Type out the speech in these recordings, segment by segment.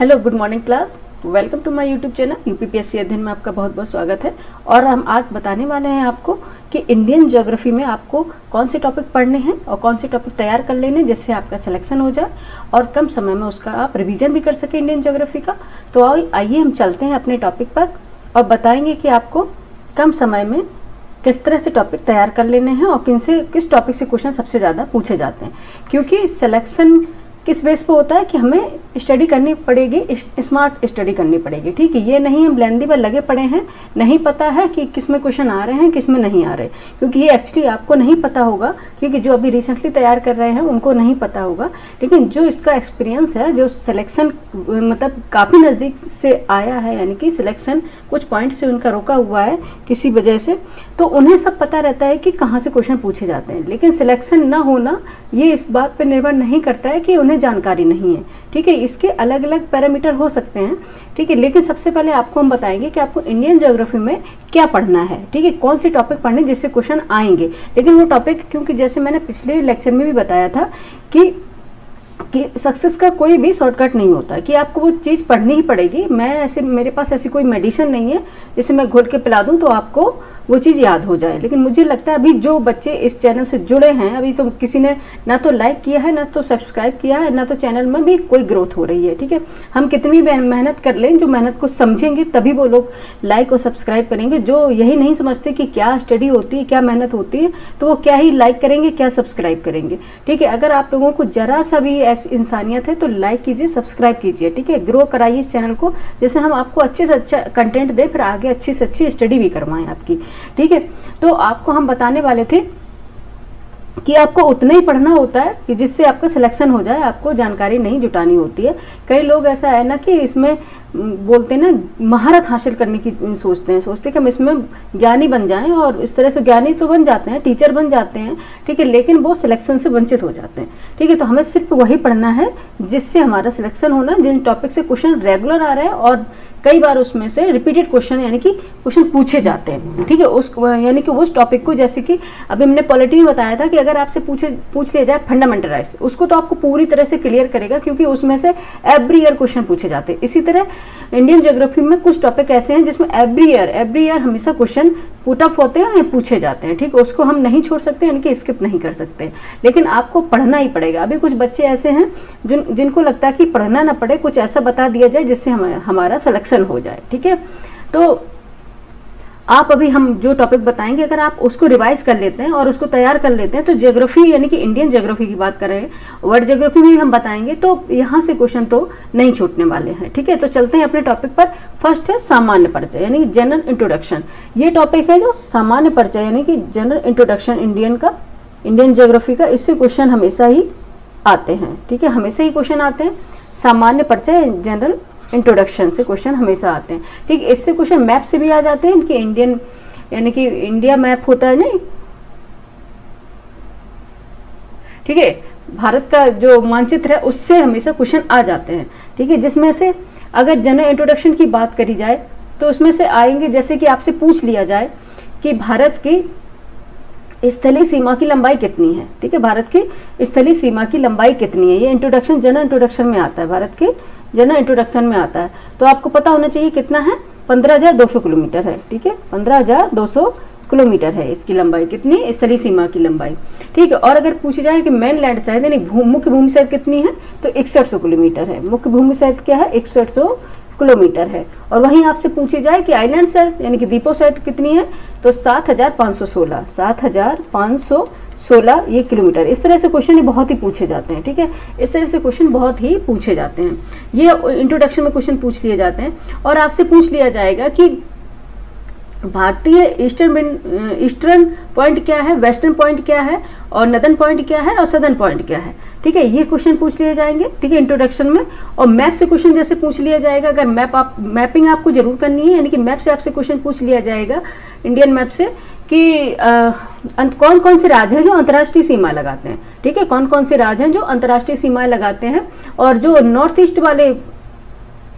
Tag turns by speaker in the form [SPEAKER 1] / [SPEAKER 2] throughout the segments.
[SPEAKER 1] Hello, good morning class. Welcome to my YouTube channel UPPSC अध्ययन में आपका बहुत बहुत स्वागत है। और हम आज बताने वाले हैं आपको कि इंडियन ज्योग्राफी में आपको कौन से टॉपिक पढ़ने हैं और कौन से टॉपिक तैयार कर लेने जिससे आपका सिलेक्शन हो जाए और कम समय में उसका आप रिवीजन भी कर सकें इंडियन ज्योग्राफी का। तो आइए हम चलते हैं अपने टॉपिक पर और बताएंगे कि आपको कम समय में किस तरह से टॉपिक तैयार कर लेने हैं और किस टॉपिक से क्वेश्चन सबसे ज़्यादा पूछे जाते हैं। क्योंकि सिलेक्शन किस बेस पे होता है कि हमें स्टडी करनी पड़ेगी, स्मार्ट स्टडी करनी पड़ेगी। ठीक है, ये नहीं हम लेंदी पर लगे पड़े हैं, नहीं पता है कि किस में क्वेश्चन आ रहे हैं किस में नहीं आ रहे, क्योंकि ये एक्चुअली आपको नहीं पता होगा, क्योंकि जो अभी रिसेंटली तैयार कर रहे हैं उनको नहीं पता होगा। लेकिन जो इसका एक्सपीरियंस है, जो सिलेक्शन मतलब काफ़ी नज़दीक से आया है, यानी कि सिलेक्शन कुछ पॉइंट से उनका रोका हुआ है किसी वजह से, तो उन्हें सब पता रहता है कि कहाँ से क्वेश्चन पूछे जाते हैं। लेकिन सिलेक्शन ना होना ये इस बात पर निर्भर नहीं करता है कि जानकारी नहीं है। ठीक है, इसके अलग अलग पैरामीटर हो सकते हैं। ठीक है, लेकिन सबसे पहले आपको हम बताएंगे कि आपको इंडियन ज्योग्राफी में क्या पढ़ना है। ठीक है, कौन से टॉपिक पढ़ने जिससे क्वेश्चन आएंगे। लेकिन वो टॉपिक, क्योंकि जैसे मैंने पिछले लेक्चर में भी बताया था कि सक्सेस का कोई भी शॉर्टकट नहीं होता कि आपको वो चीज़ पढ़नी ही पड़ेगी। मेरे पास ऐसी कोई मेडिसिन नहीं है जिसे मैं घोल के पिला दूं तो आपको वो चीज़ याद हो जाए। लेकिन मुझे लगता है अभी जो बच्चे इस चैनल से जुड़े हैं, अभी तो किसी ने ना तो लाइक किया है, ना तो सब्सक्राइब किया है, ना तो चैनल में भी कोई ग्रोथ हो रही है। ठीक है, हम कितनी भी मेहनत कर लें, जो मेहनत को समझेंगे तभी वो लोग लाइक और सब्सक्राइब करेंगे। जो यही नहीं समझते कि क्या स्टडी होती है, क्या मेहनत होती है, तो वो क्या ही लाइक करेंगे, क्या सब्सक्राइब करेंगे। ठीक है, अगर आप लोगों को जरा सा भी ऐसी इंसानियत है तो लाइक कीजिए, सब्सक्राइब कीजिए। ठीक है, ग्रो कराइए इस चैनल को, जैसे हम आपको अच्छे से अच्छा कंटेंट दें, फिर आगे अच्छी से अच्छी स्टडी भी करवाएं आपकी। ठीक है, तो आपको हम बताने वाले थे कि आपको उतना ही पढ़ना होता है कि जिससे आपका सिलेक्शन हो जाए, आपको जानकारी नहीं जुटानी होती है। कई लोग ऐसा है ना कि इसमें बोलते हैं ना, महारत हासिल करने की सोचते हैं कि हम इसमें ज्ञानी बन जाएं, और इस तरह से ज्ञानी तो बन जाते हैं, टीचर बन जाते हैं। ठीक है, लेकिन वो सिलेक्शन से वंचित हो जाते हैं। ठीक है, तो हमें सिर्फ वही पढ़ना है जिससे हमारा सिलेक्शन होना, जिन टॉपिक से क्वेश्चन रेगुलर आ रहे हैं और कई बार उसमें से रिपीटेड क्वेश्चन यानी कि क्वेश्चन पूछे जाते हैं। ठीक है, यानी कि उस टॉपिक को, जैसे कि अभी हमने पॉलिटी में बताया था कि अगर आपसे पूछ लिया जाए फंडामेंटल राइट्स, उसको तो आपको पूरी तरह से क्लियर करेगा, क्योंकि उसमें से एवरी ईयर क्वेश्चन पूछे जाते हैं। इसी तरह इंडियन ज्योग्राफी में कुछ टॉपिक ऐसे हैं जिसमें एवरी ईयर हमेशा क्वेश्चन पुट अप होते हैं या पूछे जाते हैं। ठीक है, उसको हम नहीं छोड़ सकते, यानी कि स्किप नहीं कर सकते, लेकिन आपको पढ़ना ही पड़ेगा। अभी कुछ बच्चे ऐसे हैं जिनको लगता है कि पढ़ना ना पड़े, कुछ ऐसा बता दिया जाए जिससे हमारा सिलेक्शन हो जाए। ठीक है, तो आप अभी हम जो टॉपिक बताएंगे, अगर आप उसको रिवाइज कर लेते हैं और उसको तैयार कर लेते हैं, तो ज्योग्राफी यानी कि इंडियन ज्योग्राफी की बात कर रहे हैं, वर्ल्ड ज्योग्राफी में भी हम बताएंगे, तो यहाँ से क्वेश्चन तो नहीं छूटने वाले हैं। ठीक है, तो चलते हैं अपने टॉपिक पर। फर्स्ट है सामान्य परिचय यानी जनरल इंट्रोडक्शन। ये टॉपिक है जो सामान्य परिचय यानी कि जनरल इंट्रोडक्शन इंडियन ज्योग्राफी का। इससे क्वेश्चन हमेशा ही आते हैं। ठीक है, हमेशा ही क्वेश्चन आते हैं। सामान्य परिचय जनरल इंट्रोडक्शन से क्वेश्चन हमेशा आते हैं। ठीक है, इससे क्वेश्चन मैप से भी आ जाते हैं, इनके इंडियन यानी कि इंडिया मैप होता है नहीं। ठीक है, भारत का जो मानचित्र है उससे हमेशा क्वेश्चन आ जाते हैं। ठीक है, जिसमें से अगर जनरल इंट्रोडक्शन की बात करी जाए तो उसमें से आएंगे, जैसे कि आपसे पूछ लिया जाए कि भारत की स्थलीय सीमा की लंबाई कितनी है। ठीक है, भारत की स्थलीय सीमा की लंबाई कितनी है, ये इंट्रोडक्शन जनरल इंट्रोडक्शन में आता है, भारत के जनरल इंट्रोडक्शन में आता है। तो आपको पता होना चाहिए कितना है, 15,200 किलोमीटर है। ठीक है, 15,200 किलोमीटर है इसकी लंबाई, कितनी स्थलीय सीमा की लंबाई। ठीक है, और अगर पूछी जाए कि मेन लैंड साइड यानी मुख्य भूमि साइड कितनी है, तो 6100 किलोमीटर है। मुख्य भूमि साइड क्या है, 6100 किलोमीटर है। और वहीं आपसे पूछी जाए कि आइलैंड साइड यानी कि द्वीपों साइड कितनी है, तो 7,516 ये किलोमीटर। इस तरह से क्वेश्चन बहुत ही पूछे जाते हैं। ठीक है, इस तरह से क्वेश्चन बहुत ही पूछे जाते हैं। ये इंट्रोडक्शन में क्वेश्चन पूछ लिए जाते हैं। और आपसे पूछ लिया जाएगा कि भारतीय ईस्टर्न पॉइंट क्या है, वेस्टर्न पॉइंट क्या है, और नदर्न पॉइंट क्या है, और सदर्न पॉइंट क्या है। ठीक है, ये क्वेश्चन पूछ लिए जाएंगे। ठीक है, इंट्रोडक्शन में। और मैप से क्वेश्चन जैसे पूछ लिया जाएगा, अगर मैपिंग आपको जरूर करनी है, यानी कि मैप से आपसे क्वेश्चन पूछ लिया जाएगा इंडियन मैप से कि कौन कौन से राज्य हैं जो अंतर्राष्ट्रीय सीमा लगाते हैं। ठीक है, कौन कौन से राज्य हैं जो अंतर्राष्ट्रीय सीमाएं लगाते हैं, और जो नॉर्थ ईस्ट वाले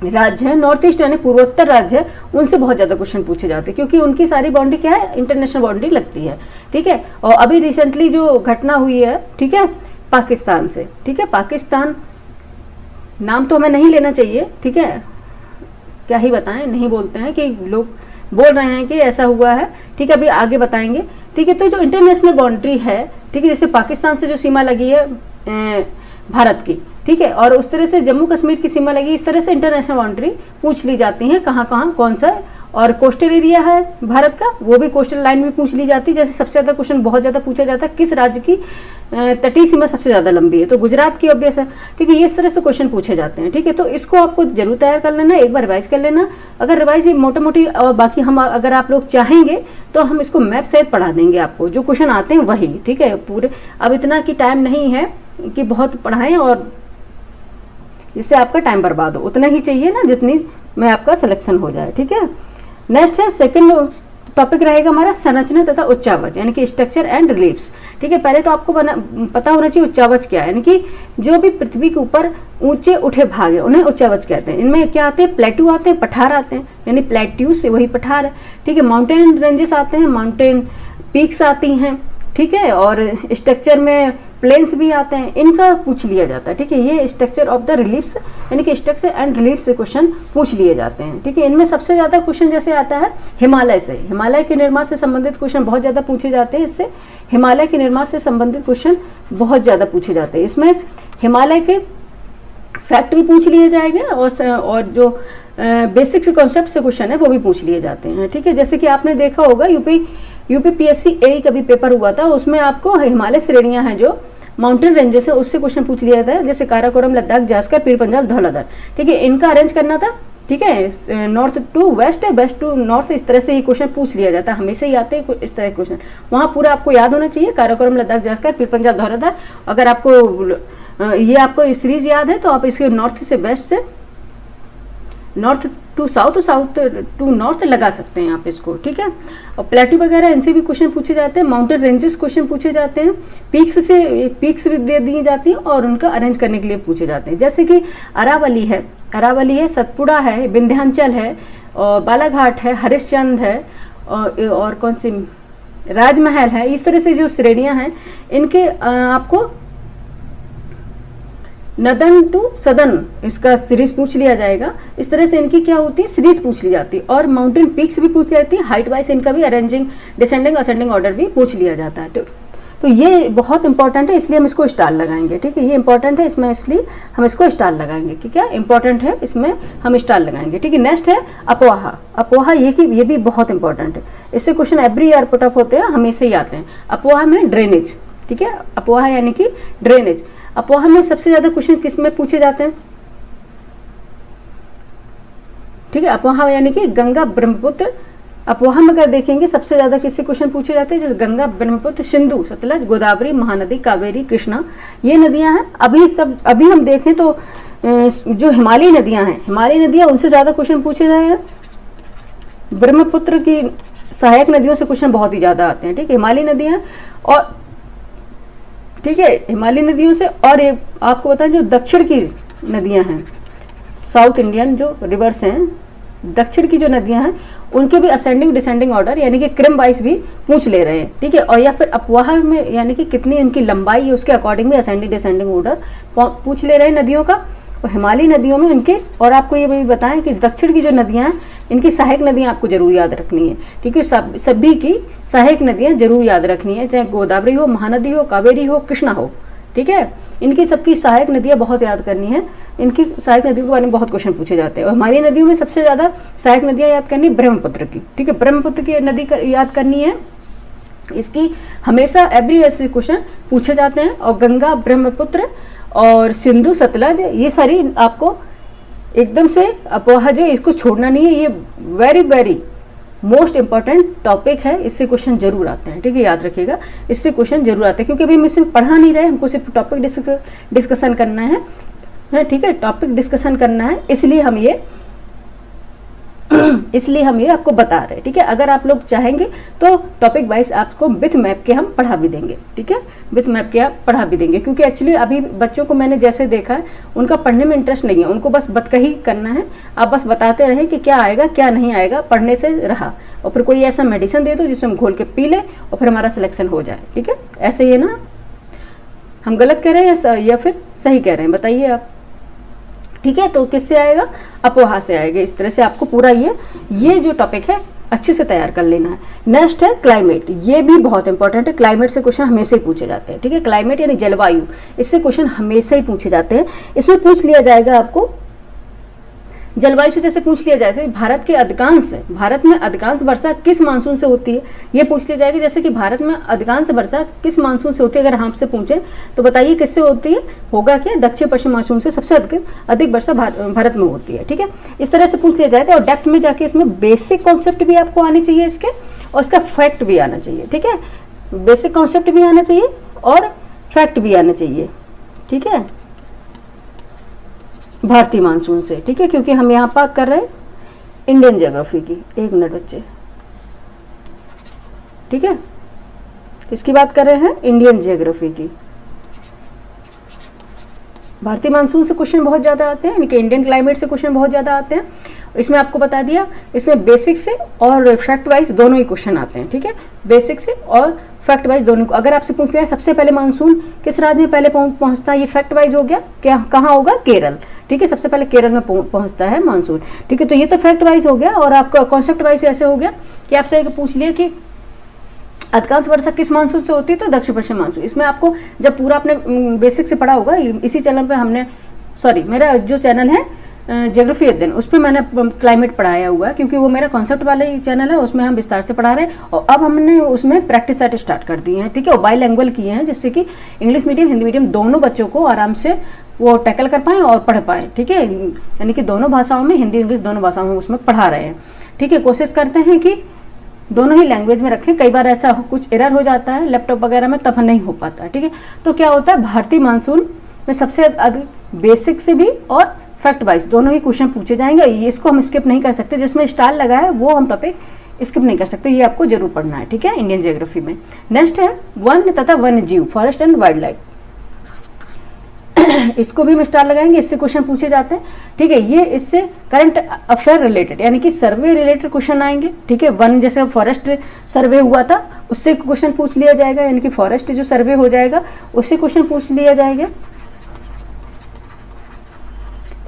[SPEAKER 1] राज्य है, नॉर्थ ईस्ट यानी पूर्वोत्तर राज्य है, उनसे बहुत ज़्यादा क्वेश्चन पूछे जाते हैं, क्योंकि उनकी सारी बाउंड्री क्या है, इंटरनेशनल बाउंड्री लगती है। ठीक है, और अभी रिसेंटली जो घटना हुई है, ठीक है, पाकिस्तान से। ठीक है, पाकिस्तान नाम तो हमें नहीं लेना चाहिए, ठीक है, क्या ही बताएं, नहीं बोलते हैं कि लोग बोल रहे हैं कि ऐसा हुआ है, ठीक है, अभी आगे बताएंगे, ठीक है। तो जो इंटरनेशनल बाउंड्री है, ठीक है, जैसे पाकिस्तान से जो सीमा लगी है भारत की, ठीक है, और उस तरह से जम्मू कश्मीर की सीमा लगी, इस तरह से इंटरनेशनल बाउंड्री पूछ ली जाती है, कहाँ कहाँ कौन सा, और कोस्टल एरिया है भारत का, वो भी कोस्टल लाइन भी पूछ ली जाती है। जैसे सबसे ज़्यादा क्वेश्चन बहुत ज़्यादा पूछा जाता है, किस राज्य की तटीय सीमा सबसे ज़्यादा लंबी है, तो गुजरात की ऑब्वियस है, ठीक है, ये इस तरह से क्वेश्चन पूछे जाते हैं, ठीक है। तो इसको आपको जरूर तैयार कर लेना, एक बार रिवाइज कर लेना। अगर रिवाइज मोटे मोटी, और बाकी हम अगर आप लोग चाहेंगे तो हम इसको मैप सहित पढ़ा देंगे आपको, जो क्वेश्चन आते हैं वही, ठीक है, पूरे। अब इतना कि टाइम नहीं है कि बहुत पढ़ाएं और जिससे आपका टाइम बर्बाद हो, उतना ही चाहिए ना जितनी में आपका सिलेक्शन हो जाए, ठीक है। नेक्स्ट है सेकंड टॉपिक रहेगा हमारा संरचना तथा उच्चावच, यानी कि स्ट्रक्चर एंड रिलीफ्स, ठीक है। पहले तो आपको पता होना चाहिए उच्चावच क्या है, यानी कि जो भी पृथ्वी के ऊपर ऊंचे उठे भाग है उन्हें उच्चावच कहते हैं। इनमें क्या आते हैं, प्लेट्यू आते हैं, पठार आते हैं, यानी प्लेट्यू से वही पठार है, ठीक है। माउंटेन रेंजेस आते हैं, माउंटेन पीक्स आती हैं, ठीक है, और स्ट्रक्चर में प्लेन्स भी आते हैं, इनका पूछ लिया जाता है, ठीक है। ये स्ट्रक्चर ऑफ द रिलीफ्स, यानी कि स्ट्रक्चर एंड रिलीफ से क्वेश्चन पूछ लिए जाते हैं, ठीक है। इनमें सबसे ज़्यादा क्वेश्चन जैसे आता है हिमालय से, हिमालय के निर्माण से संबंधित क्वेश्चन बहुत ज़्यादा पूछे जाते हैं, इससे हिमालय के निर्माण से संबंधित क्वेश्चन बहुत ज़्यादा पूछे जाते हैं। इसमें हिमालय के फैक्ट भी पूछ लिए जाएंगे और जो बेसिक कॉन्सेप्ट से क्वेश्चन है वो भी पूछ लिए जाते हैं, ठीक है। जैसे कि आपने देखा होगा यूपीपीएससी ए का भी पेपर हुआ था, उसमें आपको हिमालय श्रेणियां हैं जो माउंटेन रेंजेस है उससे क्वेश्चन पूछ लिया जाता है, जैसे काराकोरम, लद्दाख, जास्कर, पीर पंजाल, धौलाधर, ठीक है, इनका अरेंज करना था, ठीक है। North to west, west to north, इस तरह से ये क्वेश्चन पूछ लिया जाता है, हमेशा ही आते हैं इस तरह के क्वेश्चन। वहाँ पूरा आपको याद होना चाहिए, काराकोरम, लद्दाख, जास्कर, पीर पंजाल, धौलाधर। अगर आपको ये आपको सीरीज याद है तो आप इसके नॉर्थ से वेस्ट से north to south, south to north लगा सकते हैं आप इसको, ठीक है। और प्लेट्यू वगैरह इनसे भी क्वेश्चन पूछे जाते हैं, माउंटेन रेंजेस क्वेश्चन पूछे जाते हैं, पिक्स भी दे दी जाती हैं और उनका अरेंज करने के लिए पूछे जाते हैं। जैसे कि अरावली है, सतपुड़ा है, विंध्याचल है, और बालाघाट है, हरिश्चंद है, और कौन सी राजमहल है, इस तरह से जो श्रेणियां हैं इनके आपको नदन टू सदन इसका सीरीज पूछ लिया जाएगा। इस तरह से इनकी क्या होती है, सीरीज पूछ ली जाती है, और माउंटेन पीक्स भी पूछ ली जाती है, हाइट वाइज इनका भी अरेंजिंग, डिसेंडिंग, असेंडिंग ऑर्डर भी पूछ लिया जाता है। तो ये बहुत इंपॉर्टेंट है, इसलिए हम इसको स्टार लगाएंगे, ठीक है। ये इंपॉर्टेंट है इसमें, इसलिए हम इसको स्टार लगाएंगे कि क्या इंपॉर्टेंट है, इसमें हम स्टार लगाएंगे, ठीक है। नेक्स्ट है अपोहा, ये भी बहुत इंपॉर्टेंट है, इससे question every year put up होते हैं, हमेशा ही आते हैं। अपोहा में ड्रेनेज, ठीक है, अपोहा यानी कि ड्रेनेज। अपोहा में सबसे ज्यादा क्वेश्चन किस में पूछे जाते हैं, ठीक है, अपोहा यानी कि गंगा, ब्रह्मपुत्र। अपोहा में अगर देखेंगे सबसे ज्यादा किससे क्वेश्चन पूछे जाते हैं, जैसे गंगा, ब्रह्मपुत्र, सिंधु, सतलज, गोदावरी, महानदी, कावेरी, कृष्णा, ये नदियां हैं। अभी हम देखें तो जो हिमालयी नदियां उनसे ज्यादा क्वेश्चन पूछे जाए हैं। ब्रह्मपुत्र की सहायक नदियों से क्वेश्चन बहुत ही ज्यादा आते हैं, ठीक है, हिमालयी नदियां, और ठीक है, हिमालयी नदियों से। और ये आपको बताएं जो दक्षिण की नदियां हैं, साउथ इंडियन जो रिवर्स हैं, दक्षिण की जो नदियां हैं उनके भी असेंडिंग डिसेंडिंग ऑर्डर यानी कि क्रम वाइज भी पूछ ले रहे हैं, ठीक है। और या फिर अफवाह में यानी कि कितनी उनकी लंबाई है उसके अकॉर्डिंग भी असेंडिंग डिसेंडिंग ऑर्डर पूछ ले रहे हैं नदियों का। और हिमालयी नदियों में उनके, और आपको ये भी बताएं कि दक्षिण की जो नदियां हैं इनकी सहायक नदियां आपको जरूर याद रखनी है, ठीक है। सभी की सहायक नदियां जरूर याद रखनी है, चाहे गोदावरी हो, महानदी हो, कावेरी हो, कृष्णा हो, ठीक है। इनकी सबकी सहायक नदियां बहुत याद करनी है, इनकी सहायक नदियों के बारे में बहुत क्वेश्चन पूछे जाते हैं। और हमारी नदियों में सबसे ज्यादा सहायक नदियां याद करनी है ब्रह्मपुत्र की, ठीक है, ब्रह्मपुत्र की नदी याद करनी है, इसकी हमेशा एवरी ऐसे क्वेश्चन पूछे जाते हैं। और गंगा, ब्रह्मपुत्र और सिंधु, सतलज, ये सारी आपको एकदम से अपोहा जो इसको छोड़ना नहीं है, ये very very most important topic है, इससे क्वेश्चन जरूर आते हैं, ठीक है, याद रखिएगा, इससे क्वेश्चन जरूर आते हैं, क्योंकि अभी हम इसमें पढ़ा नहीं रहे, हमको सिर्फ टॉपिक डिस्कशन करना है, ठीक है, टॉपिक डिस्कशन करना है, इसलिए हम ये आपको बता रहे हैं, ठीक है। अगर आप लोग चाहेंगे तो टॉपिक वाइज आपको विथ मैप के हम पढ़ा भी देंगे, ठीक है, विथ मैप के आप पढ़ा भी देंगे, क्योंकि एक्चुअली अभी बच्चों को मैंने जैसे देखा है उनका पढ़ने में इंटरेस्ट नहीं है, उनको बस बतकही करना है, आप बस बताते रहें कि क्या आएगा क्या नहीं आएगा, पढ़ने से रहा, और फिर कोई ऐसा मेडिसिन दे दो जिसमें हम घोल के पी लें और फिर हमारा सिलेक्शन हो जाए, ठीक है। ऐसे ही ना, हम गलत कह रहे हैं या फिर सही कह रहे हैं, बताइए आप। ठीक है, तो किससे आएगा, अपोहा से आएगा। इस तरह से आपको पूरा ये जो टॉपिक है अच्छे से तैयार कर लेना है। नेक्स्ट है क्लाइमेट, ये भी बहुत इंपॉर्टेंट है। क्लाइमेट से क्वेश्चन हमेशा ही पूछे जाते हैं, ठीक है। क्लाइमेट यानी जलवायु, इससे क्वेश्चन हमेशा ही पूछे जाते हैं। इसमें पूछ लिया जाएगा आपको जलवायु से, जैसे पूछ लिया जाएगा भारत में अधिकांश वर्षा किस मानसून से होती है, ये पूछ लिया जाएगा। जैसे कि भारत में अधिकांश वर्षा किस मानसून से होती है, अगर हमसे पूछे तो बताइए किससे होती है, होगा क्या, दक्षिण पश्चिम मानसून से सबसे अधिक वर्षा भारत में होती है, ठीक है। इस तरह से पूछ लिया जाएगा। और डेप्थ में जाके इसमें बेसिक कॉन्सेप्ट भी आपको आने चाहिए इसके, और इसका फैक्ट भी आना चाहिए, ठीक है। बेसिक कॉन्सेप्ट भी आना चाहिए और फैक्ट भी आना चाहिए, ठीक है, भारतीय मानसून से, ठीक है। क्योंकि हम यहाँ पर कर रहे हैं इंडियन ज्योग्राफी की। एक मिनट बच्चे, ठीक है, किसकी बात कर रहे हैं, इंडियन ज्योग्राफी की। भारतीय मानसून से क्वेश्चन बहुत ज़्यादा आते हैं, यानी कि इंडियन क्लाइमेट से क्वेश्चन बहुत ज़्यादा आते हैं। इसमें आपको बता दिया, इसमें बेसिक से और फैक्ट वाइज दोनों ही क्वेश्चन आते हैं, ठीक है। बेसिक से और फैक्ट वाइज दोनों को अगर आपसे पूछ लिया सबसे पहले मानसून किस राज्य में पहले पहुंचता है, ये फैक्ट वाइज हो गया, क्या कहाँ होगा, केरल, ठीक है। सबसे पहले केरल में पहुंचता है मानसून, ठीक है। तो ये तो फैक्ट वाइज हो गया। और आपका कॉन्सेप्ट वाइज ऐसे हो गया कि आपसे पूछ लिया कि अधिकांश वर्षा किस मानसून से होती है, तो दक्षिण पश्चिम मानसून। इसमें आपको जब पूरा आपने बेसिक से पढ़ा होगा, इसी चैनल पे हमने, सॉरी मेरा जो चैनल है ज्योग्राफी अध्ययन, उस पर मैंने क्लाइमेट पढ़ाया हुआ है, क्योंकि वो मेरा कॉन्सेप्ट वाला ही चैनल है, उसमें हम विस्तार से पढ़ा रहे हैं। और अब हमने उसमें प्रैक्टिस सेट स्टार्ट कर दिए हैं, ठीक है। और बाईलैंग्वेज किए हैं, जिससे कि इंग्लिश मीडियम हिंदी मीडियम दोनों बच्चों को आराम से वो टैकल कर पाएँ और पढ़ पाएँ, ठीक है। यानी कि दोनों भाषाओं में, हिंदी इंग्लिश दोनों भाषाओं में उसमें पढ़ा रहे हैं, ठीक है। कोशिश करते हैं कि दोनों ही लैंग्वेज में रखें। कई बार ऐसा कुछ एरर हो जाता है लैपटॉप वगैरह में, तब नहीं हो पाता, ठीक है। तो क्या होता है, भारतीय मानसून में सबसे अधिक बेसिक से भी और फैक्ट वाइज दोनों ही क्वेश्चन पूछे जाएंगे। इसको हम स्किप नहीं कर सकते, जिसमें स्टार लगा है वो हम टॉपिक स्किप नहीं कर सकते, ये आपको जरूर पढ़ना है, ठीक है, इंडियन ज्योग्राफी में। नेक्स्ट है वन तथा वन्य जीव, फॉरेस्ट एंड वाइल्ड लाइफ। इसको भी हम स्टार लगाएंगे, इससे क्वेश्चन पूछे जाते हैं, ठीक है। ये इससे करंट अफेयर रिलेटेड यानी कि सर्वे रिलेटेड क्वेश्चन आएंगे, ठीक है। वन जैसे फॉरेस्ट सर्वे हुआ था, उससे क्वेश्चन पूछ लिया जाएगा, यानी कि फॉरेस्ट जो सर्वे हो जाएगा उससे क्वेश्चन पूछ लिया जाएगा।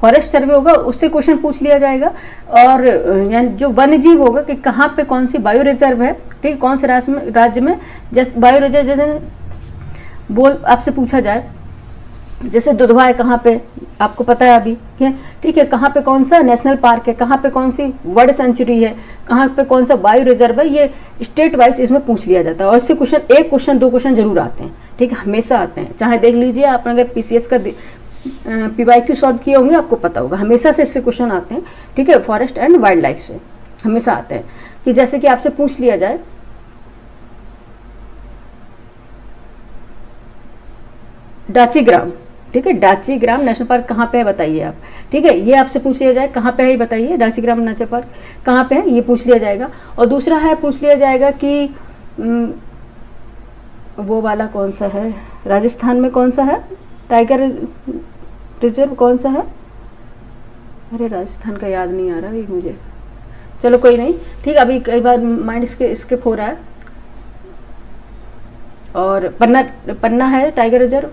[SPEAKER 1] फॉरेस्ट सर्वे होगा उससे क्वेश्चन पूछ लिया जाएगा। और यानी जो वन्य जीव होगा कि कहाँ पे कौन सी बायो रिजर्व है, ठीक है, कौन से राज्य में जैसे बायो रिजर्व, जैसे बोल आपसे पूछा जाए, जैसे दुधवा है कहाँ पे, आपको पता है अभी, ठीक है। कहाँ पे कौन सा नेशनल पार्क है, कहाँ पे कौन सी वर्ल्ड सेंचुरी है, कहाँ पे कौन सा बायो रिजर्व है, ये स्टेट वाइज इसमें पूछ लिया जाता है। और इससे क्वेश्चन, एक क्वेश्चन दो क्वेश्चन जरूर आते हैं, ठीक है, हमेशा आते हैं। चाहे देख लीजिए आप, अगर पीसीएस का PYQ सॉल्व किए होंगे आपको पता होगा, हमेशा से इससे क्वेश्चन आते हैं, ठीक है। फॉरेस्ट एंड वाइल्ड लाइफ से हमेशा आते हैं। कि जैसे कि आपसे पूछ लिया जाए डाचीग्राम, ठीक है, डाचीग्राम नेशनल पार्क कहाँ पे है बताइए आप, ठीक है। ये आपसे पूछ लिया जाए कहाँ पे है बताइए, डाचीग्राम नेशनल पार्क कहाँ पे है, ये पूछ लिया जाएगा। और दूसरा है पूछ लिया जाएगा कि वो वाला कौन सा है, राजस्थान में कौन सा है टाइगर रिजर्व, कौन सा है, अरे राजस्थान का याद नहीं आ रहा है मुझे, चलो कोई नहीं, ठीक, अभी कई बार माइंड स्किप हो रहा है। और पन्ना है टाइगर रिजर्व,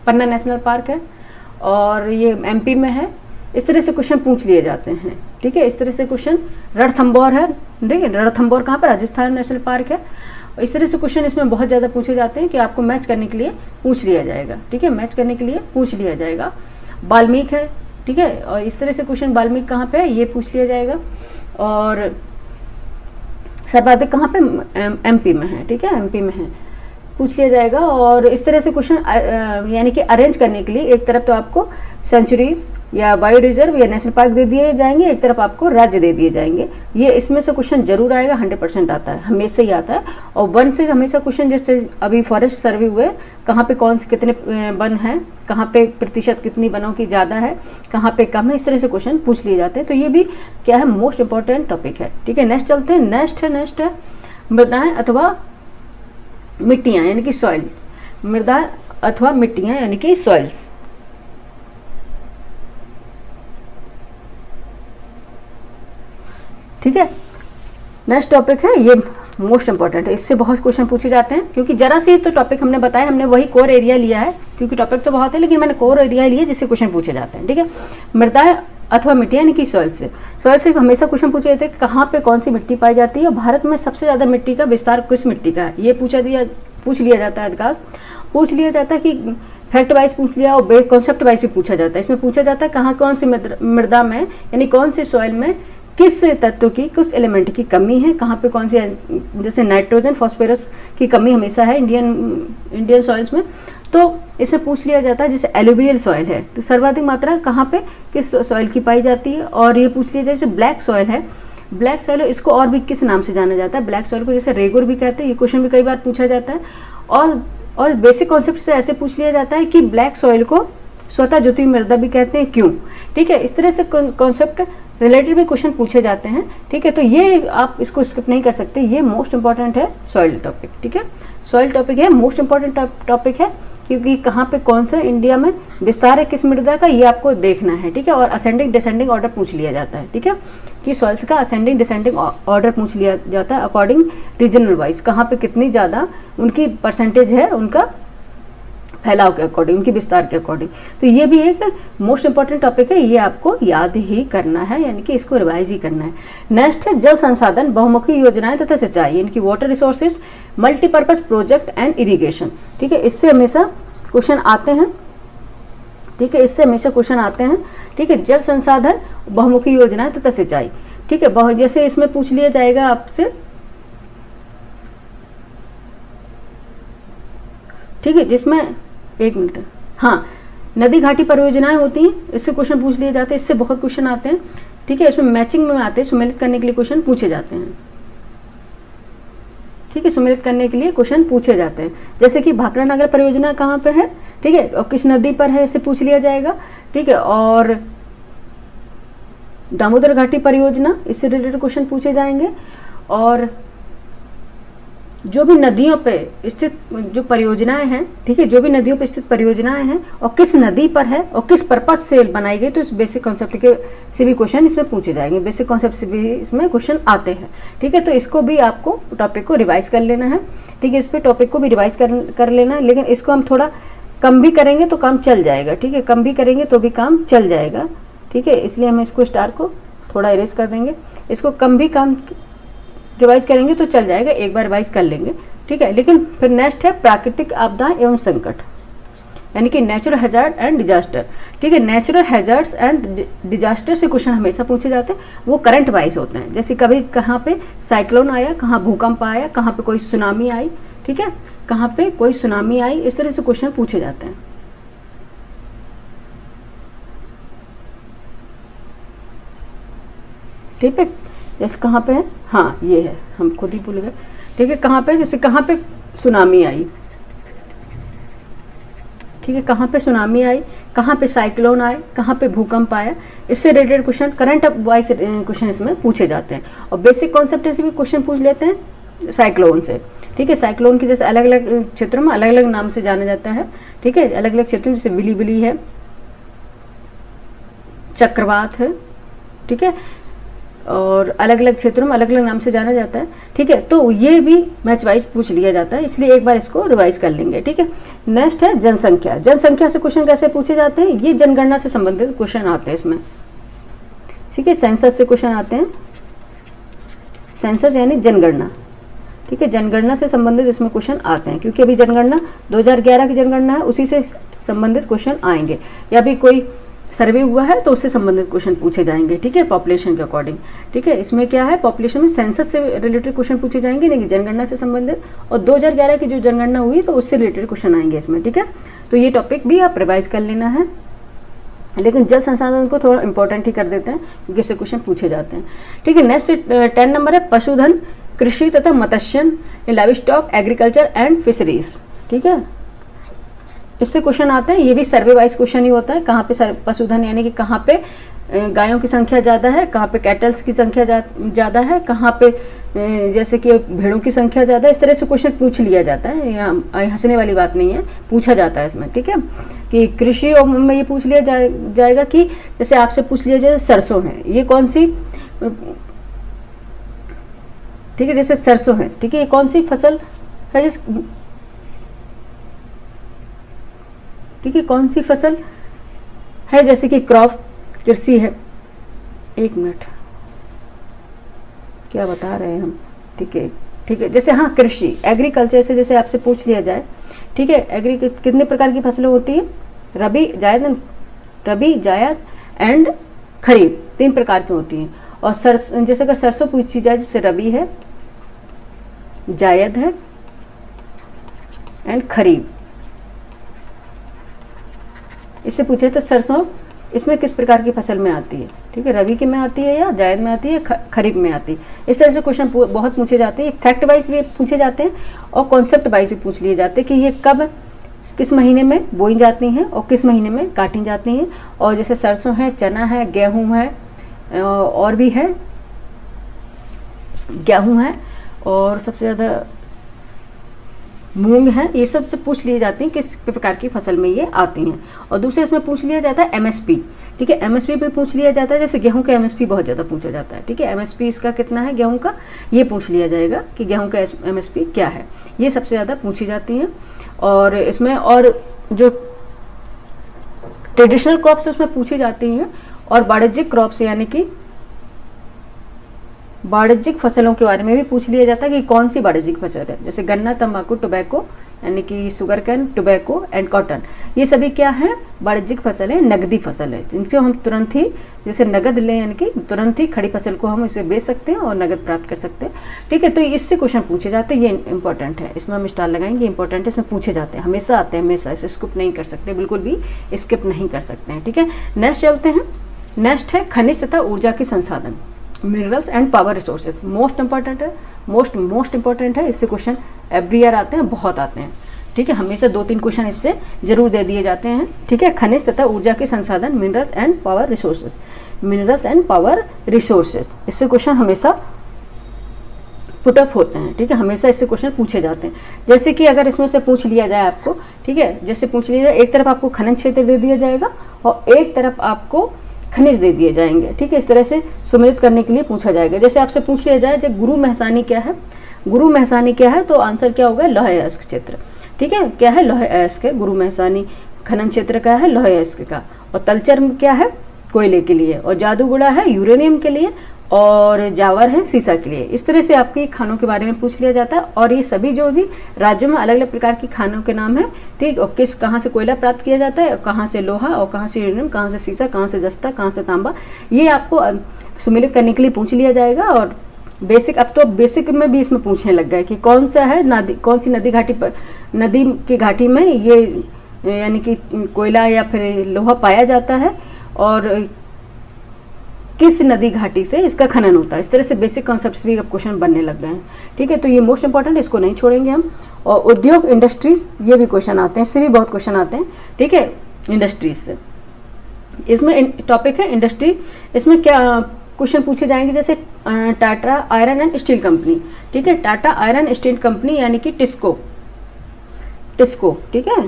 [SPEAKER 1] पन्ना नेशनल पार्क है, और ये MP में है। इस तरह से क्वेश्चन पूछ लिए जाते हैं, ठीक है। इस तरह से क्वेश्चन, रणथंभौर है, ठीक है, रणथंभौर कहाँ पर, राजस्थान नेशनल पार्क है। इस तरह से क्वेश्चन इसमें बहुत ज़्यादा पूछे जाते हैं कि आपको मैच करने के लिए पूछ लिया जाएगा, ठीक है, मैच करने के लिए पूछ लिया जाएगा। वाल्मीकि है, ठीक है, और इस तरह से क्वेश्चन वाल्मीकि कहाँ पे है ये पूछ लिया जाएगा। और सर्वाधिक कहाँ पे, MP में है, ठीक है, MP में है, पूछ लिया जाएगा। और इस तरह से क्वेश्चन यानी कि अरेंज करने के लिए एक तरफ तो आपको सेंचुरीज या बायो रिजर्व या नेशनल पार्क दे दिए जाएंगे, एक तरफ आपको राज्य दे दिए जाएंगे। ये इसमें से क्वेश्चन जरूर आएगा, 100% आता है, हमेशा ही आता है। और वन से हमेशा क्वेश्चन, जैसे अभी फॉरेस्ट सर्वे हुए, कहाँ पे कौन से कितने वन हैं, कहाँ पे प्रतिशत कितनी वनों की ज़्यादा है, कहाँ पे कम है, इस तरह से क्वेश्चन पूछ लिए जाते हैं। तो ये भी क्या है, मोस्ट इंपॉर्टेंट टॉपिक है, ठीक है। नेक्स्ट चलते हैं, नेक्स्ट है मृदाएँ अथवा मिट्टियाँ यानी कि सॉइल, मृदा अथवा मिट्टियाँ यानी कि सॉइल्स, ठीक है। नेक्स्ट टॉपिक है, ये मोस्ट इंपॉर्टेंट है, इससे बहुत क्वेश्चन पूछे जाते हैं, क्योंकि जरा से तो टॉपिक हमने बताया, हमने वही कोर एरिया लिया है, क्योंकि टॉपिक तो बहुत है, लेकिन मैंने कोर एरिया लिया जिससे क्वेश्चन पूछे जाते हैं। ठीक है, मृदाएं अथवा मिट्टी यानी कि सॉइल से हमेशा क्वेश्चन पूछे जाते हैं कि कहाँ पे कौन सी मिट्टी पाई जाती है, और भारत में सबसे ज़्यादा मिट्टी का विस्तार किस मिट्टी का है, ये पूछ लिया जाता है। अधिकार पूछ लिया जाता है कि फैक्ट वाइज पूछ लिया, और कॉन्सेप्ट वाइज भी पूछा जाता है। इसमें पूछा जाता है कहाँ कौन सी मृदा में यानी कौन से सॉइल में किस तत्व की, किस एलिमेंट की कमी है, कहाँ पे कौन सी, जैसे नाइट्रोजन फॉस्फोरस की कमी हमेशा है इंडियन सॉइल्स में, तो इसे पूछ लिया जाता है। जैसे एलुवियल सॉइल है तो सर्वाधिक मात्रा कहाँ पे किस सॉइल की पाई जाती है। और ये पूछ लिया जाए जैसे ब्लैक सॉइल है, ब्लैक सॉइल है, इसको और भी किस नाम से जाना जाता है, ब्लैक सॉइल को जैसे रेगुर भी कहते हैं, ये क्वेश्चन भी कई बार पूछा जाता है। और बेसिक कॉन्सेप्ट से ऐसे पूछ लिया जाता है कि ब्लैक सॉइल को स्वतः ज्योति मृदा भी कहते हैं, क्यों। ठीक है, इस तरह से कॉन्सेप्ट रिलेटेड भी क्वेश्चन पूछे जाते हैं। ठीक है, तो ये आप इसको स्किप नहीं कर सकते, ये मोस्ट इंपॉर्टेंट है सॉइल टॉपिक। ठीक है, सॉइल टॉपिक है, मोस्ट इंपॉर्टेंट टॉपिक है, क्योंकि कहाँ पे कौन सा इंडिया में विस्तार है किस मृदा का, ये आपको देखना है। ठीक है, और असेंडिंग डिसेंडिंग ऑर्डर पूछ लिया जाता है। ठीक है, कि सॉइल्स का असेंडिंग डिसेंडिंग ऑर्डर पूछ लिया जाता है अकॉर्डिंग रीजनल वाइज, कहाँ पे कितनी ज़्यादा उनकी परसेंटेज है उनका फैलाव के अकॉर्डिंग, उनकी विस्तार के अकॉर्डिंग। तो ये भी एक मोस्ट इंपॉर्टेंट टॉपिक है, ये आपको याद ही करना है, यानी कि इसको रिवाइज ही करना है। नेक्स्ट है जल संसाधन, बहुमुखी योजनाएं तथा सिंचाई, यानी कि water resources, multipurpose project and irrigation. ठीक है, इससे हमेशा क्वेश्चन आते हैं। ठीक है, इससे हमेशा क्वेश्चन आते हैं। ठीक है, जल संसाधन, बहुमुखी योजनाएं तथा सिंचाई। ठीक है, जैसे इसमें पूछ लिया जाएगा आपसे, ठीक है, जिसमें एक मिनट, हाँ, नदी घाटी परियोजनाएं होती हैं, इससे क्वेश्चन पूछ लिए जाते हैं, इससे बहुत क्वेश्चन आते हैं। ठीक है, इसमें मैचिंग में आते हैं, सुमेलित करने के लिए क्वेश्चन पूछे जाते हैं। ठीक है, सुमेलित करने के लिए क्वेश्चन पूछे जाते हैं, जैसे कि भाखड़ा नगर परियोजना कहाँ पे है, ठीक है, और किस नदी पर है, इसे पूछ लिया जाएगा। ठीक है, और दामोदर घाटी परियोजना, इससे रिलेटेड क्वेश्चन पूछे जाएंगे। और जो भी नदियों पे स्थित जो परियोजनाएं हैं, ठीक है, जो भी नदियों पे स्थित परियोजनाएं हैं और किस नदी पर है और किस पर्पज से बनाई गई, तो इस बेसिक कॉन्सेप्ट के से भी क्वेश्चन इसमें पूछे जाएंगे, बेसिक कॉन्सेप्ट से भी इसमें क्वेश्चन आते हैं। ठीक है, तो इसको भी आपको टॉपिक को रिवाइज कर लेना है। ठीक है, इस पे टॉपिक को भी रिवाइज कर लेना है, लेकिन इसको हम थोड़ा कम भी करेंगे तो काम चल जाएगा। ठीक है, कम भी करेंगे तो भी काम चल जाएगा। ठीक है, इसलिए हम इसको स्टार को थोड़ा इरेज कर देंगे, इसको कम भी काम रिवाइज करेंगे तो चल जाएगा, एक बार रिवाइज कर लेंगे। ठीक है, लेकिन फिर नेक्स्ट है प्राकृतिक आपदा एवं संकट, यानी कि नेचुरल हैजार्ड एंड डिजास्टर। ठीक है, नेचुरल हैजार्ड्स एंड डिजास्टर से क्वेश्चन हमेशा पूछे जाते हैं, वो करंट वाइज होते हैं। जैसे कभी कहाँ पे साइक्लोन आया, कहाँ भूकंप आया, कहाँ पे कोई सुनामी आई, ठीक है, कहाँ पे कोई सुनामी आई, इस तरह से क्वेश्चन पूछे जाते हैं। ठीक है, जैसे कहाँ पे है, हाँ ये है, हम खुद ही भूल गए। ठीक है, कहाँ पे, जैसे कहाँ पे सुनामी आई, ठीक है, कहाँ पे सुनामी आई, कहाँ पे साइक्लोन आए, कहाँ पे भूकंप आया, इससे related question current wise question इसमें पूछे जाते हैं। और बेसिक कॉन्सेप्ट से भी क्वेश्चन पूछ लेते हैं साइक्लोन से। ठीक है, साइक्लोन की जैसे अलग अलग क्षेत्रों में अलग अलग नाम से जाना जाता है। ठीक है, अलग अलग क्षेत्रों में जैसे बिली है, चक्रवात है, ठीक है, और अलग अलग क्षेत्रों में अलग अलग नाम से जाना जाता है। ठीक है, तो ये भी मैच वाइज पूछ लिया जाता है, इसलिए एक बार इसको रिवाइज कर लेंगे। ठीक है, नेक्स्ट है जनसंख्या। जनसंख्या से क्वेश्चन कैसे पूछे जाते हैं, ये जनगणना से संबंधित क्वेश्चन आते हैं इसमें। ठीक है, सेंसस से क्वेश्चन आते हैं, सेंसस यानी जनगणना। ठीक है, जनगणना से संबंधित इसमें क्वेश्चन आते हैं, क्योंकि अभी जनगणना 2011 की जनगणना है, उसी से संबंधित क्वेश्चन आएंगे, या भी कोई सर्वे हुआ है तो उससे संबंधित क्वेश्चन पूछे जाएंगे। ठीक है, पॉपुलेशन के अकॉर्डिंग। ठीक है, इसमें क्या है, पॉपुलेशन में सेंसस से रिलेटेड क्वेश्चन पूछे जाएंगे, लेकिन जनगणना से संबंधित, और 2011 की जो जनगणना हुई तो उससे रिलेटेड क्वेश्चन आएंगे इसमें। ठीक है, तो ये टॉपिक भी आप रिवाइज कर लेना है, लेकिन जल संसाधन को थोड़ा इंपॉर्टेंट ही कर देते हैं, क्योंकि इससे क्वेश्चन पूछे जाते हैं। ठीक है, नेक्स्ट 10 नंबर है पशुधन, कृषि तथा मत्स्यन, livestock, agriculture and fisheries. ठीक है, इससे क्वेश्चन आते हैं, ये भी सर्वे वाइज क्वेश्चन ही होता है। कहाँ पे पशुधन यानी कि कहाँ पे गायों की संख्या ज़्यादा है, कहाँ पे कैटल्स की संख्या ज़्यादा है, कहाँ पे जैसे कि भेड़ों की संख्या ज़्यादा है, इस तरह से क्वेश्चन पूछ लिया जाता है। यहाँ हंसने वाली बात नहीं है, पूछा जाता है इसमें। ठीक है, कि कृषि और में ये पूछ लिया जाएगा कि जैसे आपसे पूछ लिया जाए सरसों है, ये कौन सी, ठीक है, जैसे सरसों है, ठीक है, ये कौन सी फसल है, ठीक है, कौन सी फसल है, जैसे कि क्रॉप कृषि है। एक मिनट, क्या बता रहे हैं हम, ठीक है ठीक है, जैसे हाँ कृषि एग्रीकल्चर से जैसे आपसे पूछ लिया जाए, ठीक है, एग्री कितने प्रकार की फसलें होती हैं, रबी जायद एंड खरीफ, 3 प्रकार की होती हैं। और जैसे अगर सरसों पूछी जाए, जैसे रबी है, जायद है एंड खरीफ, इससे पूछे तो सरसों इसमें किस प्रकार की फसल में आती है, ठीक है, रबी के में आती है या जायद में आती है, खरीफ में आती है। इस तरह से क्वेश्चन बहुत पूछे जाते हैं, फैक्ट वाइज भी पूछे जाते हैं और कॉन्सेप्ट वाइज भी पूछ लिए जाते हैं कि ये कब किस महीने में बोई जाती हैं और किस महीने में काटी जाती हैं। और जैसे सरसों है, चना है, गेहूँ है, और भी है, गेहूँ है और सबसे ज़्यादा मूंग है, ये सब से पूछ लिए जाते हैं किस प्रकार की फसल में ये आती हैं। और दूसरे इसमें पूछ लिया जाता है एमएसपी, ठीक है, एमएसपी पे पूछ लिया जाता है, जैसे गेहूं का एमएसपी बहुत ज़्यादा पूछा जाता है, ठीक है, एमएसपी इसका कितना है गेहूं का, ये पूछ लिया जाएगा कि गेहूं का एमएसपी क्या है, ये सबसे ज़्यादा पूछी जाती हैं। और इसमें और जो ट्रेडिशनल क्रॉप्स उसमें पूछी जाती हैं और वाणिज्यिक क्रॉप्स यानी कि वाणिज्यिक फसलों के बारे में भी पूछ लिया जाता है कि कौन सी वाणिज्यिक फसल है, जैसे गन्ना, तंबाकू, टोबैको यानी कि sugar cane, tobacco and cotton, ये सभी क्या है, वाणिज्यिक फसल है, नगदी फसल है, जिनसे हम तुरंत ही जैसे नगद लें यानी कि तुरंत ही खड़ी फसल को हम इसे बेच सकते हैं और नगद प्राप्त कर सकते हैं, ठीक है। तो इससे क्वेश्चन पूछे जाते हैं, ये इंपॉर्टेंट है, इसमें हम स्टार लगाएंगे, इंपॉर्टेंट है, इसमें पूछे जाते हैं, हमेशा आते हैं, हमेशा इसे स्किप नहीं कर सकते, बिल्कुल भी स्किप नहीं कर सकते हैं, ठीक है। नेक्स्ट चलते हैं, नेक्स्ट है खनिज तथा ऊर्जा के संसाधन, minerals and power resources, most important है, मोस्ट इंपॉर्टेंट है, इससे क्वेश्चन एवरी ईयर आते हैं, बहुत आते हैं, ठीक है, हमेशा 2-3 क्वेश्चन इससे जरूर दे दिए जाते हैं, ठीक है। खनिज तथा ऊर्जा के संसाधन, minerals and power resources, minerals and power resources, इससे क्वेश्चन हमेशा पुटअप होते हैं, ठीक है, हमेशा इससे क्वेश्चन पूछे जाते हैं। जैसे कि अगर इसमें से पूछ लिया जाए आपको, ठीक है, जैसे पूछ लिया जाए, एक तरफ आपको खनन क्षेत्र दे दिया जाएगा और एक तरफ आपको खनिज दे दिए जाएंगे, ठीक है, इस तरह से सम्मिलित करने के लिए पूछा जाएगा। जैसे आपसे पूछ लिया जाए, जब गुरु महसानी क्या है, गुरु महसानी क्या है, तो आंसर क्या होगा, लौह अयस्क क्षेत्र, ठीक है, क्या है, लौह अयस्क है, गुरु महसानी खनन क्षेत्र का है, लौह अयस्क का। और तलचर क्या है, कोयले के लिए, और जादूगुड़ा है यूरेनियम के लिए, और जावर है सीसा के लिए। इस तरह से आपके खानों के बारे में पूछ लिया जाता है और ये सभी जो भी राज्यों में अलग अलग प्रकार की खानों के नाम है, ठीक, और किस कहाँ से कोयला प्राप्त किया जाता है, कहाँ से लोहा, और कहाँ से यूरेनियम, कहाँ से सीसा, कहाँ से जस्ता, कहाँ से तांबा, ये आपको सम्मिलित करने के लिए पूछ लिया जाएगा। और बेसिक, अब तो बेसिक में भी इसमें पूछने लग गए कि कौन सा है नदी, कौन सी नदी घाटी पर, नदी की घाटी में ये यानी कि कोयला या फिर लोहा पाया जाता है और किस नदी घाटी से इसका खनन होता है। इस तरह से बेसिक कॉन्सेप्ट्स भी अब क्वेश्चन बनने लग गए हैं, ठीक है। तो ये मोस्ट इंपॉर्टेंट, इसको नहीं छोड़ेंगे हम। और उद्योग, इंडस्ट्रीज, ये भी क्वेश्चन आते हैं, इससे भी बहुत क्वेश्चन आते हैं, ठीक है, इंडस्ट्रीज से। इसमें टॉपिक है इंडस्ट्री, इसमें क्या क्वेश्चन पूछे जाएंगे, जैसे Tata iron and steel company, ठीक है, टाटा आयरन स्टील कंपनी यानी कि टिस्को, ठीक है,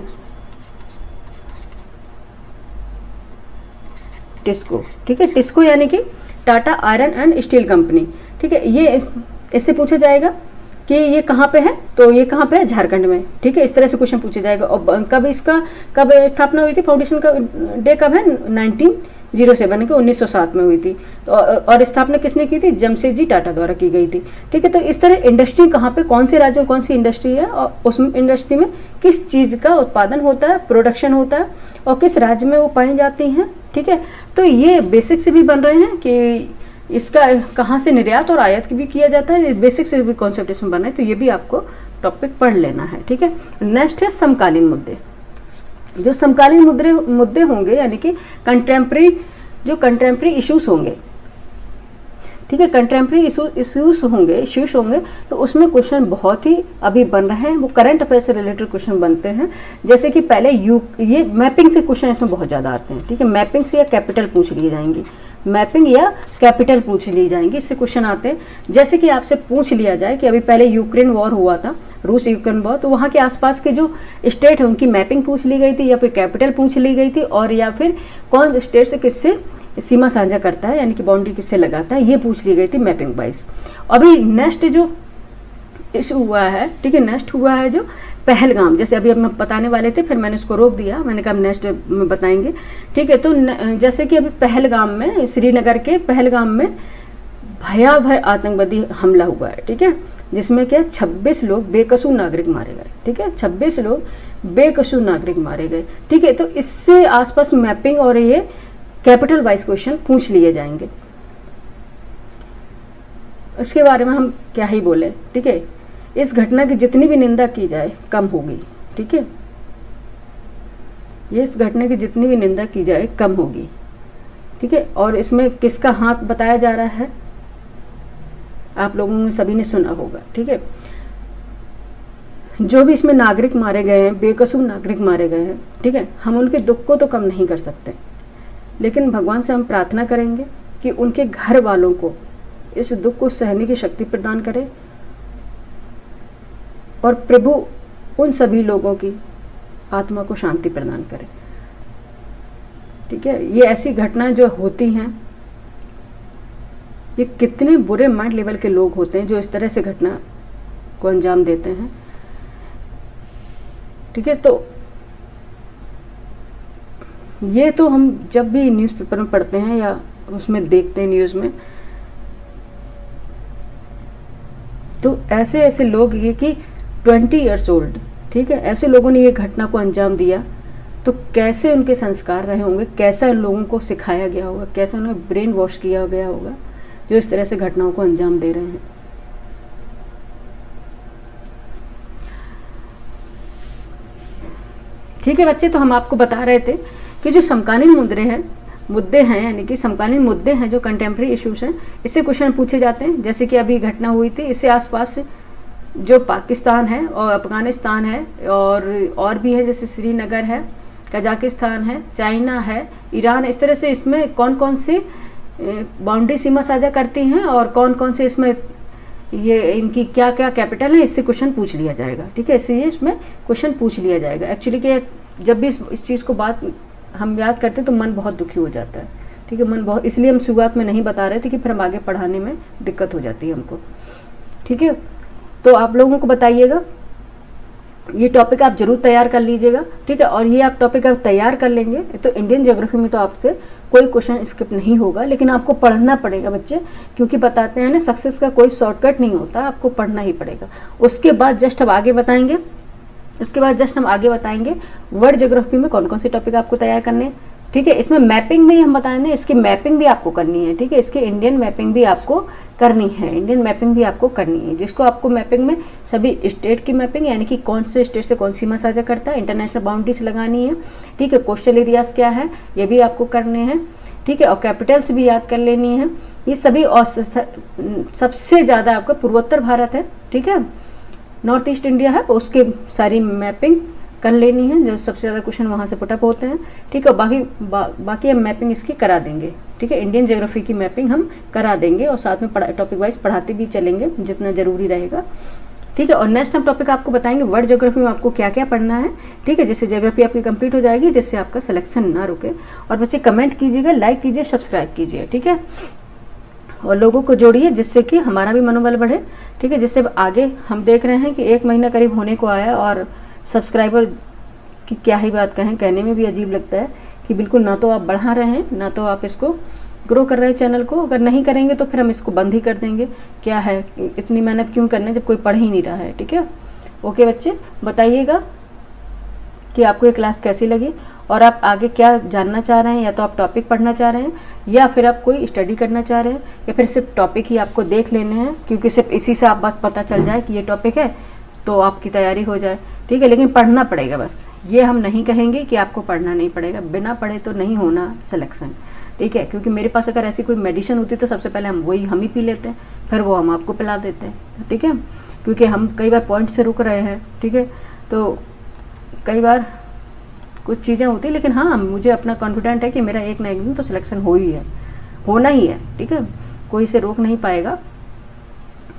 [SPEAKER 1] टिस्को, ठीक है, टिस्को यानी कि Tata iron and steel company, ठीक है। ये इससे पूछा जाएगा कि ये कहाँ पे है, तो ये कहाँ पे है, झारखंड में, ठीक है, इस तरह से क्वेश्चन पूछा जाएगा। और कब स्थापना हुई थी, फाउंडेशन का डे कब है, 1907 के 1907 में हुई थी। तो और स्थापना किसने की थी, जमशेदजी टाटा द्वारा की गई थी, ठीक है। तो इस तरह इंडस्ट्री कहाँ पे, कौन से राज्य में कौन सी इंडस्ट्री है और उस इंडस्ट्री में किस चीज़ का उत्पादन होता है, प्रोडक्शन होता है और किस राज्य में वो पाई जाती हैं, ठीक है। तो ये बेसिक से भी बन रहे हैं कि इसका कहाँ से निर्यात और आयात भी किया जाता है, बेसिक से भी कॉन्सेप्ट इसमें बना है, तो ये भी आपको टॉपिक पढ़ लेना है, ठीक है। नेक्स्ट है समकालीन मुद्दे। जो समकालीन मुद्दे होंगे यानी कि कंटेम्प्रेरी इश्यूज होंगे, ठीक है, कंटेम्प्रेरी इश्यूज होंगे, तो उसमें क्वेश्चन बहुत ही अभी बन रहे हैं, वो करंट अफेयर से रिलेटेड क्वेश्चन बनते हैं। जैसे कि पहले ये मैपिंग से क्वेश्चन इसमें बहुत ज़्यादा आते हैं, ठीक है, मैपिंग से या कैपिटल पूछ ली जाएंगी, मैपिंग या कैपिटल पूछ ली जाएंगी, इससे क्वेश्चन आते हैं। जैसे कि आपसे पूछ लिया जाए कि अभी पहले यूक्रेन वॉर हुआ था, रूस यूक्रेन वॉर, तो वहाँ के आसपास के जो स्टेट है उनकी मैपिंग पूछ ली गई थी या फिर कैपिटल पूछ ली गई थी, और या फिर कौन स्टेट से किससे सीमा साझा करता है यानी कि बाउंड्री किससे लगाता है, ये पूछ ली गई थी मैपिंग वाइज। अभी नेक्स्ट जो इस हुआ है, ठीक है। नेक्स्ट हुआ है जो पहलगाम, जैसे अभी हम बताने वाले थे, फिर मैंने उसको रोक दिया, मैंने कहा नेक्स्ट में बताएंगे, ठीक है। तो जैसे कि अभी पहलगाम में, श्रीनगर के पहलगाम में भयावह आतंकवादी हमला हुआ है, ठीक है, जिसमें क्या 26 लोग बेकसूर नागरिक मारे गए, ठीक है, 26 लोग बेकसूर नागरिक मारे गए, ठीक है। तो इससे आसपास मैपिंग और ये कैपिटल वाइज क्वेश्चन पूछ लिए जाएंगे। उसके बारे में हम क्या ही बोले, ठीक है। इस घटना की जितनी भी निंदा की जाए कम होगी, ठीक है। ये इस घटना की जितनी भी निंदा की जाए कम होगी, ठीक है। और इसमें किसका हाथ बताया जा रहा है, आप लोगों ने सभी ने सुना होगा, ठीक है। जो भी इसमें नागरिक मारे गए हैं, बेकसूर नागरिक मारे गए हैं, ठीक है, हम उनके दुख को तो कम नहीं कर सकते, लेकिन भगवान से हम प्रार्थना करेंगे कि उनके घर वालों को इस दुख को सहने की शक्ति प्रदान करे और प्रभु उन सभी लोगों की आत्मा को शांति प्रदान करे, ठीक है। ये ऐसी घटनाएं जो होती हैं, ये कितने बुरे माइंड लेवल के लोग होते हैं जो इस तरह से घटना को अंजाम देते हैं, ठीक है। तो ये तो हम जब भी न्यूज़पेपर में पढ़ते हैं या उसमें देखते हैं न्यूज़ में, तो ऐसे ऐसे लोग, ये कि 20 ईयर्स ओल्ड, ठीक है, ऐसे लोगों ने ये घटना को अंजाम दिया, तो कैसे उनके संस्कार रहे होंगे, कैसा उन लोगों को सिखाया गया होगा, कैसे उन्हें ब्रेन वॉश किया गया होगा जो इस तरह से घटनाओं को अंजाम दे रहे हैं। ठीक है बच्चे, तो हम आपको बता रहे थे कि जो समकालीन मुद्दे हैं यानी कि समकालीन मुद्दे हैं जो कंटेम्प्रेरी इश्यूज हैं, इससे क्वेश्चन पूछे जाते हैं। जैसे कि अभी घटना हुई थी, इससे आसपास जो पाकिस्तान है और अफगानिस्तान है और भी है, जैसे श्रीनगर है, कजाकिस्तान है, चाइना है, ईरान, इस तरह से इसमें कौन कौन से बाउंड्री सीमा साझा करती हैं और कौन कौन से इसमें ये इनकी क्या क्या कैपिटल है, इससे क्वेश्चन पूछ लिया जाएगा, ठीक है। इसलिए इसमें क्वेश्चन पूछ लिया जाएगा। एक्चुअली कि जब भी इस चीज़ को बात हम याद करते हैं तो मन बहुत दुखी हो जाता है, ठीक है, मन बहुत, इसलिए हम शुरुआत में नहीं बता रहे थे कि फिर हम आगे पढ़ाने में दिक्कत हो जाती है हमको, ठीक है। तो आप लोगों को बताइएगा, ये टॉपिक आप जरूर तैयार कर लीजिएगा, ठीक है। और ये आप टॉपिक आप तैयार कर लेंगे तो इंडियन ज्योग्राफी में तो आपसे कोई क्वेश्चन स्किप नहीं होगा, लेकिन आपको पढ़ना पड़ेगा बच्चे, क्योंकि बताते हैं ना सक्सेस का कोई शॉर्टकट नहीं होता, आपको पढ़ना ही पड़ेगा। उसके बाद जस्ट हम आगे बताएंगे वर्ल्ड ज्योग्राफी में कौन कौन से टॉपिक आपको तैयार करने, ठीक है। इसमें मैपिंग में हम बताएंगे, इसकी मैपिंग भी आपको करनी है, ठीक है। इसकी इंडियन मैपिंग भी आपको करनी है, जिसको आपको मैपिंग में सभी स्टेट की मैपिंग, यानी कि कौन से स्टेट से कौन सीमा साझा करता है, इंटरनेशनल बाउंड्रीज लगानी है, ठीक है। कोस्टल एरियाज क्या है ये भी आपको करने हैं, ठीक है। और कैपिटल्स भी याद कर लेनी है ये सभी। और सबसे ज़्यादा आपका पूर्वोत्तर भारत है, ठीक है, नॉर्थ ईस्ट इंडिया है, उसके सारी मैपिंग कर लेनी है, जो सबसे ज़्यादा क्वेश्चन वहाँ से पुटअप होते हैं, ठीक है। बाकी हम मैपिंग इसकी करा देंगे, ठीक है। इंडियन ज्योग्राफी की मैपिंग हम करा देंगे और साथ में टॉपिक वाइज पढ़ाते भी चलेंगे जितना ज़रूरी रहेगा, ठीक है। और नेक्स्ट हम टॉपिक आपको बताएंगे वर्ल्ड ज्योग्राफी में आपको क्या क्या पढ़ना है, ठीक है, जिससे ज्योग्राफी आपकी कंप्लीट हो जाएगी, जिससे आपका सिलेक्शन ना रुके। और बच्चे कमेंट कीजिएगा, लाइक कीजिए, सब्सक्राइब कीजिए, ठीक है। और लोगों को जोड़िए जिससे कि हमारा भी मनोबल बढ़े, ठीक है। जिससे आगे हम देख रहे हैं कि 1 महीना करीब होने को आया और सब्सक्राइबर की क्या ही बात कहें, कहने में भी अजीब लगता है कि बिल्कुल ना तो आप बढ़ा रहे हैं, ना तो आप इसको ग्रो कर रहे हैं चैनल को। अगर नहीं करेंगे तो फिर हम इसको बंद ही कर देंगे, क्या है इतनी मेहनत क्यों करने जब कोई पढ़ ही नहीं रहा है, ठीक है। ओके बच्चे, बताइएगा कि आपको ये क्लास कैसी लगी और आप आगे क्या जानना चाह रहे हैं, या तो आप टॉपिक पढ़ना चाह रहे हैं या फिर आप कोई स्टडी करना चाह रहे हैं, या फिर सिर्फ टॉपिक ही आपको देख लेने हैं, क्योंकि सिर्फ इसी से आप बस पता चल जाए कि ये टॉपिक है तो आपकी तैयारी हो जाए, ठीक है। लेकिन पढ़ना पड़ेगा बस, ये हम नहीं कहेंगे कि आपको पढ़ना नहीं पड़ेगा, बिना पढ़े तो नहीं होना सिलेक्शन, ठीक है। क्योंकि मेरे पास अगर ऐसी कोई मेडिसिन होती तो सबसे पहले हम ही पी लेते हैं, फिर वो हम आपको पिला देते हैं, ठीक है। क्योंकि हम कई बार पॉइंट से रुक रहे हैं, ठीक है, तो कई बार कुछ चीज़ें होती, लेकिन हाँ मुझे अपना कॉन्फिडेंट है कि मेरा एक ना एक दिन तो सिलेक्शन होना ही है, ठीक है। कोई इसे रोक नहीं पाएगा,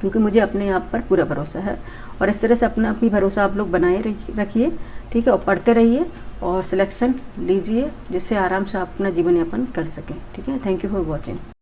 [SPEAKER 1] क्योंकि मुझे अपने आप पर पूरा भरोसा है। और इस तरह से अपना भी भरोसा आप लोग बनाए रखिए, ठीक है, और पढ़ते रहिए और सिलेक्शन लीजिए, जिससे आराम से आप अपना जीवन यापन कर सकें, ठीक है। Thank you for watching.